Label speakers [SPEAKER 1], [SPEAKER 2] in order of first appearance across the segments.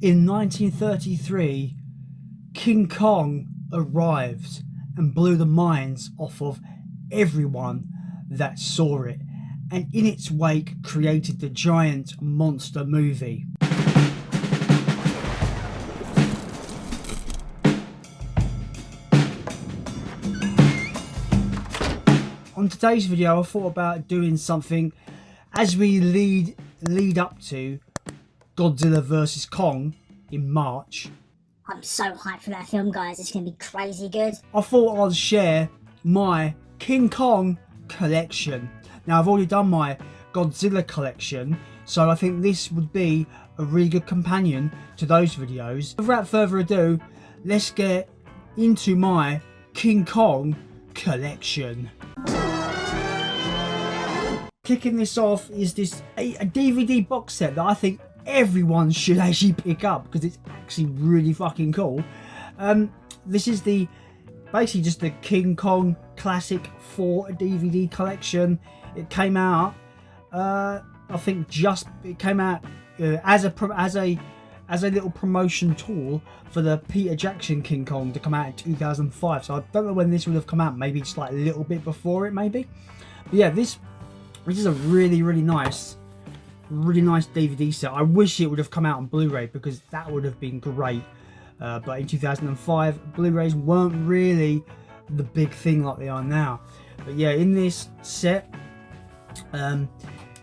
[SPEAKER 1] In 1933, King Kong arrived and blew the minds off of everyone that saw it, and in its wake created the giant monster movie. On today's video, I thought about doing something as we lead up to Godzilla vs Kong in March.
[SPEAKER 2] I'm so hyped for that film, guys. It's going to be crazy good.
[SPEAKER 1] I thought I'd share my King Kong collection. Now, I've already done my Godzilla collection, so I think this would be a really good companion to those videos. Without further ado, let's get into my King Kong collection. Kicking this off is this a DVD box set that I think everyone should actually pick up because it's actually really fucking cool. This is basically just the King Kong Classic 4 DVD collection. It came out, I think it came out as a little promotion tool for the Peter Jackson King Kong to come out in 2005. So I don't know when this would have come out. Maybe just like a little bit before it, maybe. But yeah, this is a really nice DVD set. I wish it would have come out on Blu-ray because that would have been great. But in 2005, Blu-rays weren't really the big thing like they are now. But yeah, in this set,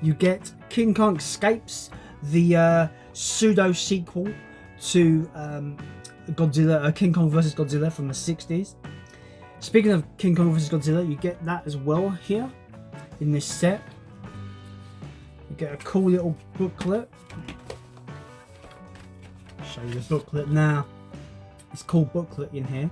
[SPEAKER 1] you get King Kong Escapes, the pseudo sequel to Godzilla, King Kong vs Godzilla from the 60s. Speaking of King Kong vs Godzilla, you get that as well here in this set. You get a cool little booklet. I'll show you the booklet now. It's a cool booklet in here.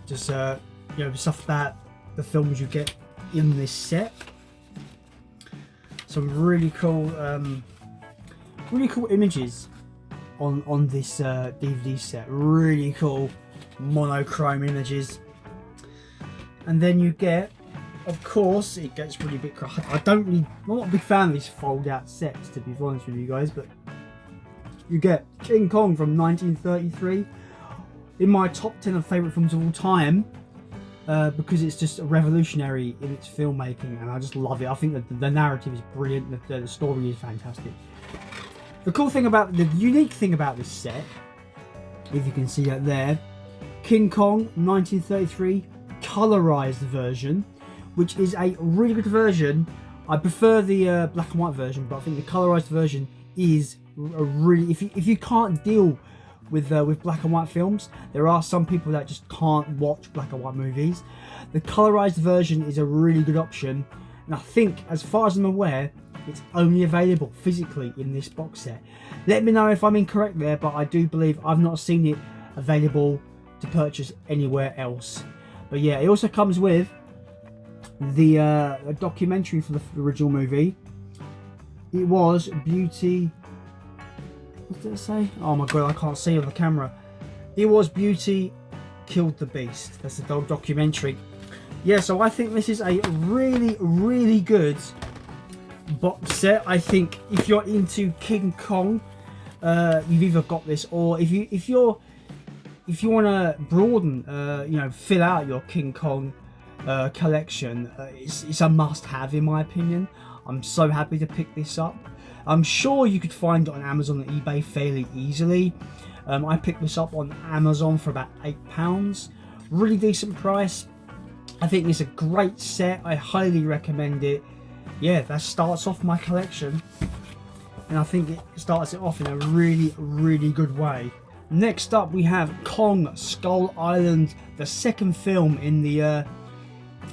[SPEAKER 1] Just stuff about the films you get in this set. Some really cool images on this DVD set. Really cool monochrome images. And then you get, of course, it gets really big. I'm not a big fan of these fold out sets, to be honest with you guys, but you get King Kong from 1933 in my top 10 of favourite films of all time, because it's just revolutionary in its filmmaking and I just love it. I think that the narrative is brilliant, the story is fantastic. The unique thing about this set, if you can see it there, King Kong 1933 colorized version, which is a really good version. I prefer the black and white version, but I think the colorized version is a really, if you can't deal with black and white films, there are some people that just can't watch black and white movies. The colorized version is a really good option, and I think, as far as I'm aware, it's only available physically in this box set. Let me know if I'm incorrect there, but I do believe I've not seen it available to purchase anywhere else. But yeah, it also comes with the a documentary for the original movie. It was Beauty... What did it say? Oh my god, I can't see on the camera. It was Beauty Killed the Beast. That's the documentary. Yeah, so I think this is a really good box set. I think if you're into King Kong, you've either got this, or if you want to broaden, fill out your King Kong collection, it's a must-have in my opinion. I'm so happy to pick this up. I'm sure you could find it on Amazon and eBay fairly easily. I picked this up on Amazon for about £8. Really decent price. I think it's a great set. I highly recommend it. Yeah, that starts off my collection, and I think it starts it off in a really good way. Next up, we have Kong Skull Island, the second film in the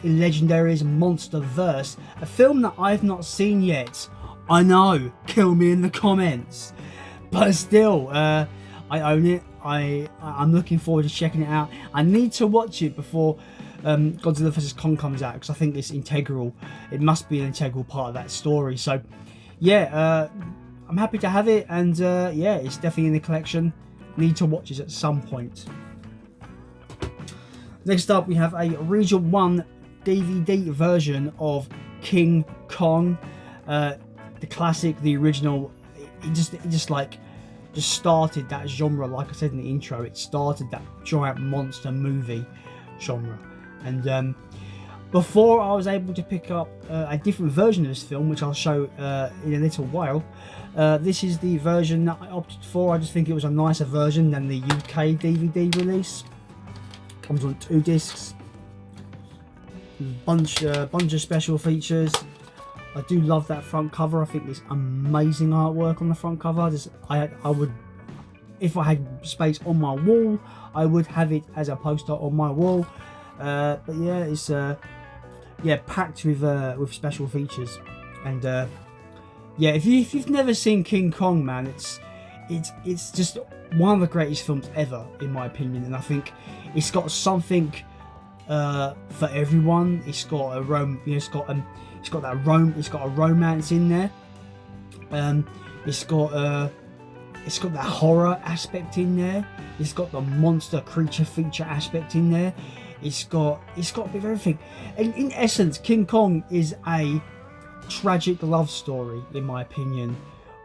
[SPEAKER 1] Legendary's Monsterverse, a film that I've not seen yet. I know, kill me in the comments, but still, I own it. I'm looking forward to checking it out. I need to watch it before Godzilla vs Kong comes out, because I think it's integral. It must be an integral part of that story. So yeah, I'm happy to have it, and yeah, it's definitely in the collection. Need to watch it at some point. Next up, we have a Region 1 DVD version of King Kong, the classic, the original. It just started that genre. Like I said in the intro, it started that giant monster movie genre. And before I was able to pick up a different version of this film, which I'll show in a little while, this is the version that I opted for. I just think it was a nicer version than the UK DVD release. Comes on 2 discs, bunch of special features. I do love that front cover. I think there's amazing artwork on the front cover. I would, if I had space on my wall, I would have it as a poster on my wall. But yeah, it's packed with special features. And yeah, if you've never seen King Kong, man, it's just one of the greatest films ever, in my opinion. And I think it's got something for everyone. It's got it's got a romance in there. It's got that horror aspect in there. It's got the monster creature feature aspect in there. It's got a bit of everything. And in essence, King Kong is a tragic love story, in my opinion,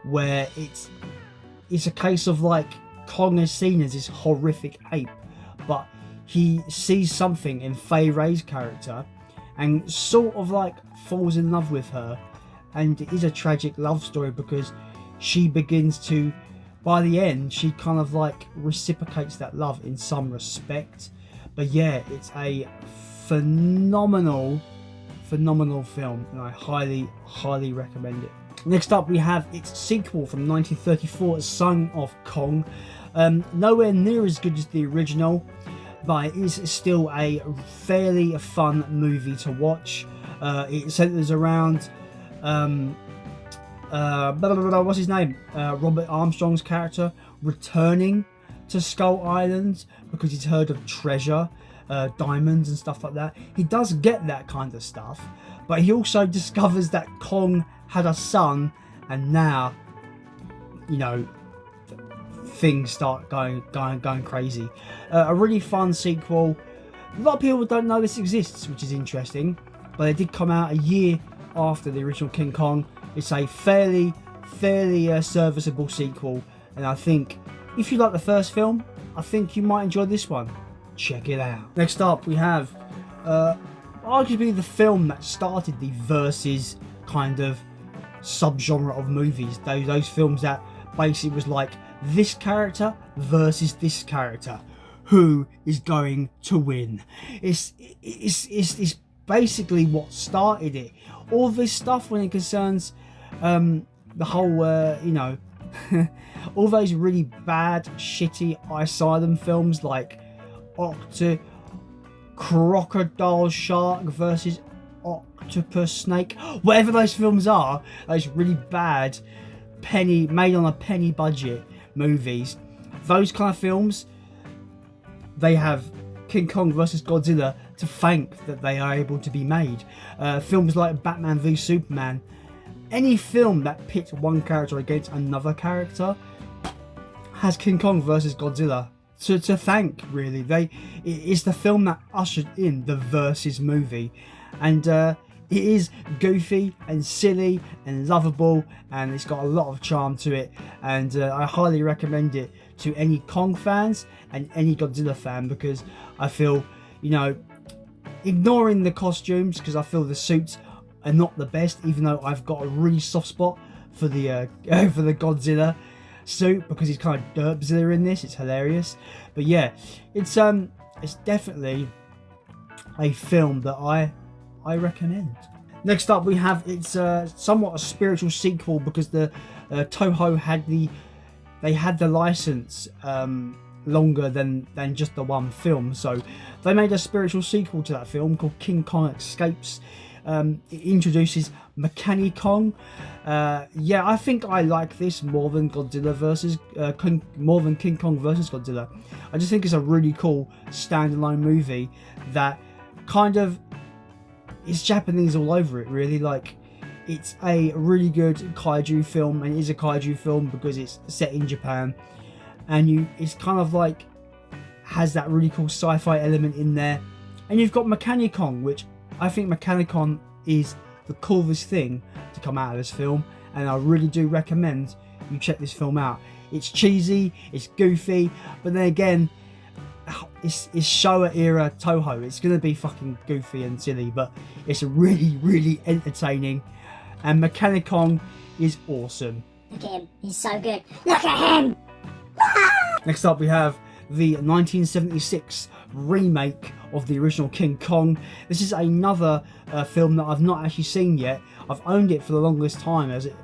[SPEAKER 1] where it's a case of like Kong is seen as this horrific ape, but he sees something in Fay Wray's character and sort of like falls in love with her, and it is a tragic love story because she begins to, by the end, she kind of like reciprocates that love in some respect. But yeah, it's a phenomenal film, and I highly recommend it. Next up, we have its sequel from 1934, Son of Kong. Nowhere near as good as the original, but it is still a fairly fun movie to watch. It centers around what's his name? Robert Armstrong's character returning to Skull Island because he's heard of treasure, diamonds and stuff like that. He does get that kind of stuff, but he also discovers that Kong had a son, and now, you know, things start going crazy. A really fun sequel. A lot of people don't know this exists, which is interesting, but it did come out a year after the original King Kong. It's a fairly serviceable sequel, and I think if you like the first film, I think you might enjoy this one. Check it out. Next up, we have arguably the film that started the versus kind of subgenre of movies. Those films that basically was like, this character versus this character, who is going to win? It's basically what started it. All this stuff when it concerns the whole all those really bad, shitty Asylum films like Crocodile Shark versus Octopus Snake, whatever those films are, those really bad made on a penny budget movies, those kind of films, they have King Kong versus Godzilla to thank that they are able to be made. Films like Batman v Superman, any film that pits one character against another character has King Kong versus Godzilla to thank, really. It's the film that ushered in the versus movie, and it is goofy and silly and lovable, and it's got a lot of charm to it, and I highly recommend it to any Kong fans and any Godzilla fan, because I feel, you know, ignoring the costumes, because I feel the suits are not the best, even though I've got a really soft spot for the for the Godzilla suit, because he's kind of Derpzilla in this. It's hilarious. But yeah, it's definitely a film that I recommend. Next up, we have it's somewhat a spiritual sequel, because the Toho had the license longer than just the one film, so they made a spiritual sequel to that film called King Kong Escapes. It introduces Mechani Kong. Yeah, I think I like this more than King Kong versus Godzilla. I just think it's a really cool standalone movie that kind of, it's Japanese all over it, really. Like, it's a really good kaiju film, and it is a kaiju film because it's set in Japan, and it's kind of like has that really cool sci-fi element in there. And you've got Mechani Kong, which I think Mechanicon is the coolest thing to come out of this film, and I really do recommend you check this film out. It's cheesy, it's goofy, but then again, it's Showa era Toho. It's gonna be fucking goofy and silly, but it's really, really entertaining. And Mechanicon is awesome.
[SPEAKER 2] Look at him, he's so good. Look at him!
[SPEAKER 1] Next up we have the 1976 remake of the original King Kong. This is another film that I've not actually seen yet. I've owned it for the longest time as it,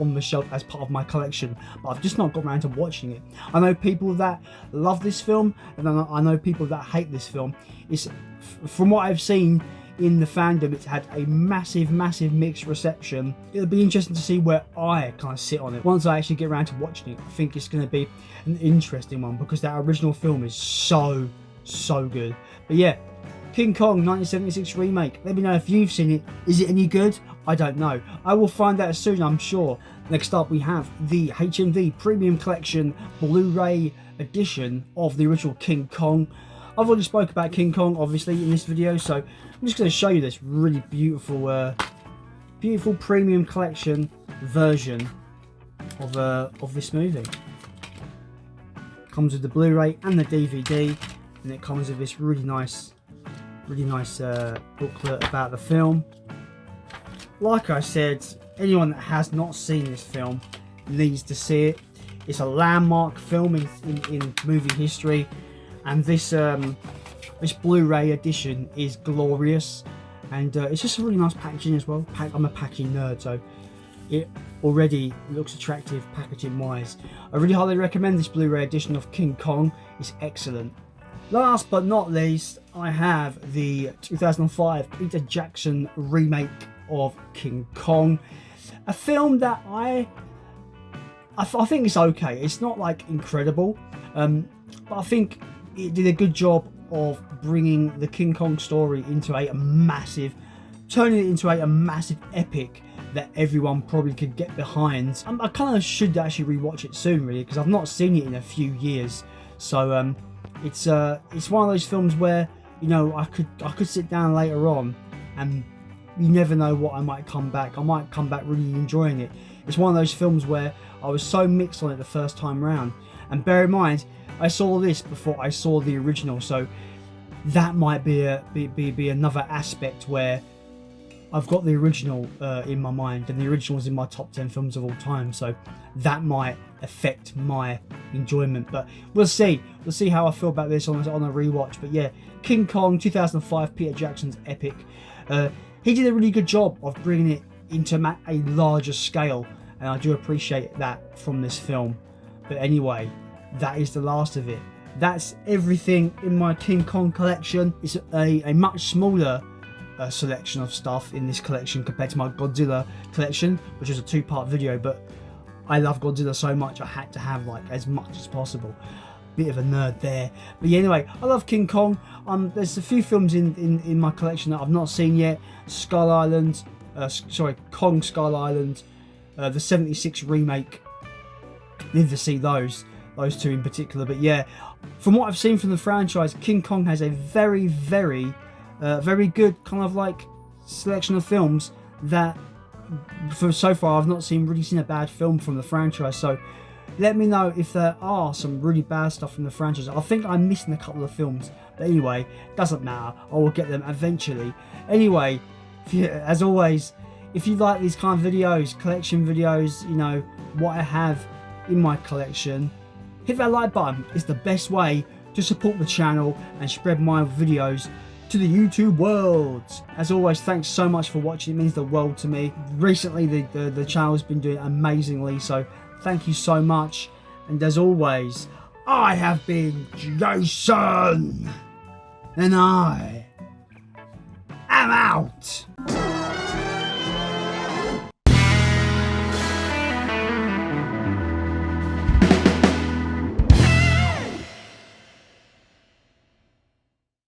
[SPEAKER 1] on the shelf as part of my collection, but I've just not got around to watching it. I know people that love this film, and I know people that hate this film. It's, from what I've seen in the fandom, it's had a massive mixed reception. It'll be interesting to see where I kind of sit on it once I actually get around to watching it. I think it's going to be an interesting one because that original film is so good. But yeah, King Kong 1976 remake. Let me know if you've seen it. Is it any good? I don't know. I will find out soon, I'm sure. Next up we have the HMV Premium Collection Blu-ray edition of the original King Kong. I've already spoke about King Kong obviously in this video, so I'm just going to show you this really beautiful beautiful premium collection version of this movie. Comes with the Blu-ray and the DVD, and it comes with this really nice booklet about the film. Like I said, anyone that has not seen this film needs to see it. It's a landmark film in movie history, and this Blu-ray edition is glorious, and it's just a really nice packaging as well. I'm a packaging nerd, so it already looks attractive packaging wise. I really highly recommend this Blu-ray edition of King Kong. It's excellent. Last but not least, I have the 2005 Peter Jackson remake of King Kong, a film that I think it's okay. It's not like incredible, but I think it did a good job of bringing the King Kong story into turning it into a massive epic that everyone probably could get behind. I kind of should actually rewatch it soon, really, because I've not seen it in a few years. So it's one of those films where I could sit down later on, and you never know what I might come back. I might come back really enjoying it. It's one of those films where I was so mixed on it the first time round, and bear in mind I saw this before I saw the original, so that might be another aspect where I've got the original in my mind, and the original is in my top 10 films of all time, so that might affect my enjoyment. But we'll see how I feel about this on a rewatch. But yeah, King Kong 2005, Peter Jackson's epic. He did a really good job of bringing it into a larger scale, and I do appreciate that from this film. But anyway, that is the last of it. That's everything in my King Kong collection. It's a much smaller selection of stuff in this collection compared to my Godzilla collection, which is a two-part video, but I love Godzilla so much I had to have like as much as possible. Bit of a nerd there. But yeah, anyway, I love King Kong. There's a few films in my collection that I've not seen yet. Kong Skull Island, the 76 remake. Need to see those two in particular. But yeah, from what I've seen from the franchise, King Kong has a very good kind of like selection of films that so far I've not really seen a bad film from the franchise. So let me know if there are some really bad stuff from the franchise. I think I'm missing a couple of films, but anyway, doesn't matter, I will get them eventually. Anyway, as always, if you like these kind of videos, collection videos, what I have in my collection, hit that like button. It's the best way to support the channel and spread my videos to the YouTube world. As always, thanks so much for watching. It means the world to me. Recently the channel's been doing amazingly, so thank you so much. And as always, I have been Jason, and I am out.